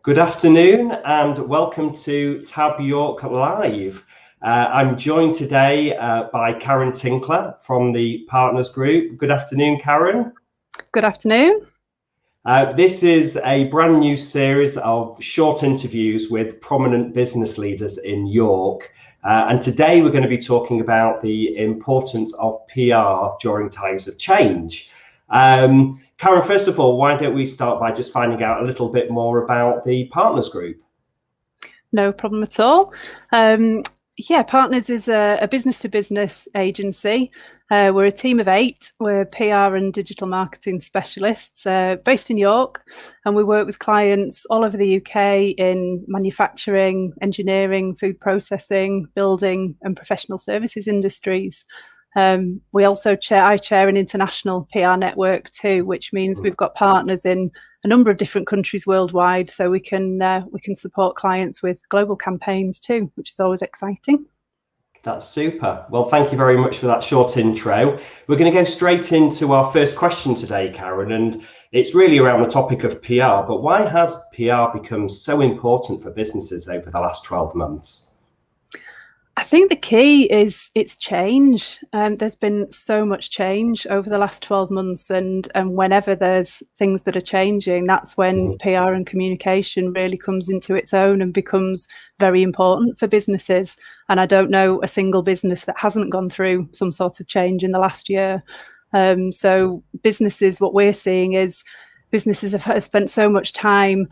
Good afternoon and welcome to Tab York Live. I'm joined today by Karen Tinkler from the Partners Group. Good afternoon, Karen. Good afternoon. This is a brand new series of short interviews with prominent business leaders in York. And today we're going to be talking about the importance of PR during times of change. Karen, first of all, why don't we start by just finding out a little bit more about the Partners Group? No problem at all. Partners is a business-to-business agency. We're a team of 8. We're PR and digital marketing specialists based in York, and we work with clients all over the UK in manufacturing, engineering, food processing, building and professional services industries. We also I chair an international PR network too, which means we've got partners in a number of different countries worldwide, so we can support clients with global campaigns too, which is always exciting. That's super. Well, thank you very much for that short intro. We're going to go straight into our first question today, Karen, and it's really around the topic of PR, but why has PR become so important for businesses over the last 12 months? I think the key is it's change. There's been so much change over the last 12 months, and whenever there's things that are changing, that's when PR and communication really comes into its own and becomes very important for businesses. And I don't know a single business that hasn't gone through some sort of change in the last year. So businesses, what we're seeing is businesses have spent so much time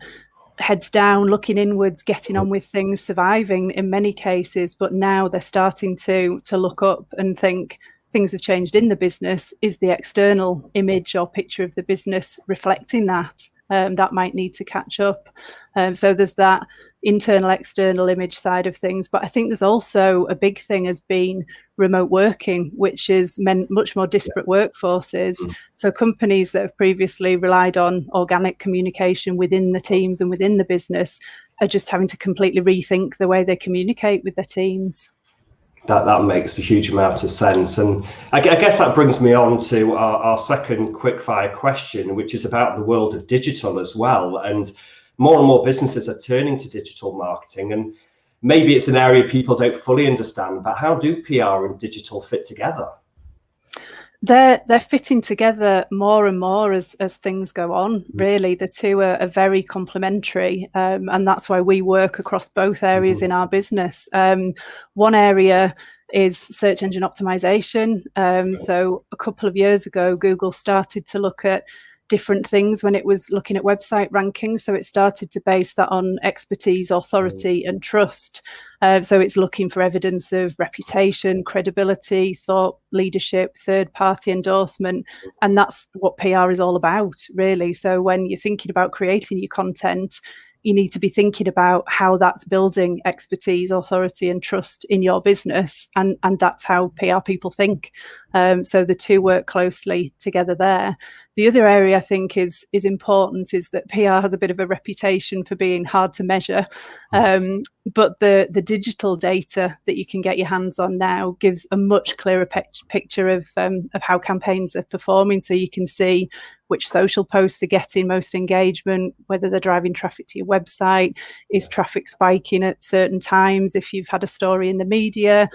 heads down, looking inwards, getting on with things, surviving in many cases, but now they're starting to look up and think things have changed in the business. Is the external image or picture of the business reflecting that? That might need to catch up. So there's that internal, external image side of things. But I think there's also a big thing has been remote working, which has meant much more disparate workforces. So companies that have previously relied on organic communication within the teams and within the business are just having to completely rethink the way they communicate with their teams. That makes a huge amount of sense. And I guess that brings me on to our second quickfire question, which is about the world of digital as well. And more businesses are turning to digital marketing. And maybe it's an area people don't fully understand, but how do PR and digital fit together? They're fitting together more and more as things go on. Really, the two are very complementary, and that's why we work across both areas in our business. One area is search engine optimization. So a couple of years ago, Google started to look at different things when it was looking at website rankings. So it started to base that on expertise, authority and trust. So it's looking for evidence of reputation, credibility, thought leadership, third-party endorsement. And that's what PR is all about, really. So when you're thinking about creating your content, you need to be thinking about how that's building expertise, authority and trust in your business. And that's how PR people think. So the two work closely together there. The other area I think is important is that PR has a bit of a reputation for being hard to measure. But the digital data that you can get your hands on now gives a much clearer picture of how campaigns are performing. So you can see which social posts are getting most engagement, whether they're driving traffic to your website, is traffic spiking at certain times if you've had a story in the media,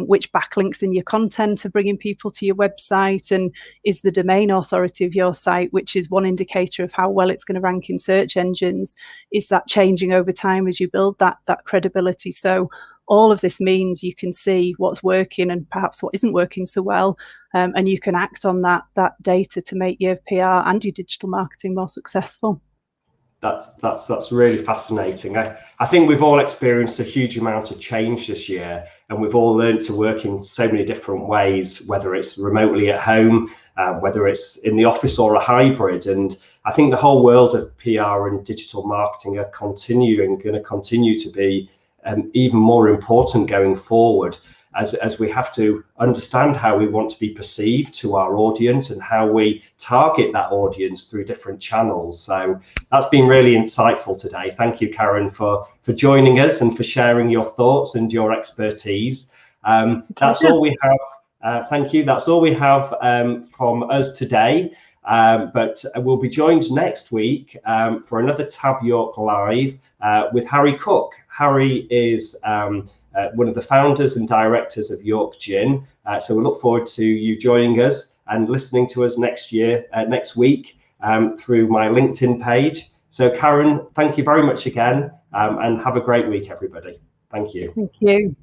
which backlinks in your content are bringing people to your website, and is the domain authority of your site, which is one indicator of how well it's going to rank in search engines, is that changing over time as you build that credibility? So all of this means you can see what's working and perhaps what isn't working so well, and you can act on that data to make your PR and your digital marketing more successful. That's really fascinating. I think we've all experienced a huge amount of change this year, and we've all learned to work in so many different ways, whether it's remotely at home, whether it's in the office or a hybrid. And I think the whole world of PR and digital marketing are going to continue to be even more important going forward, as we have to understand how we want to be perceived to our audience and how we target that audience through different channels. So that's been really insightful today. Thank you, Karen, for joining us and for sharing your thoughts and your expertise. That's all we have. Thank you. That's all we have from us today. But we'll be joined next week for another Tab York Live with Harry Cook. Harry is one of the founders and directors of York Gin. So we look forward to you joining us and listening to us next week through my LinkedIn page. So Karen, thank you very much again, and have a great week, everybody. Thank you. Thank you.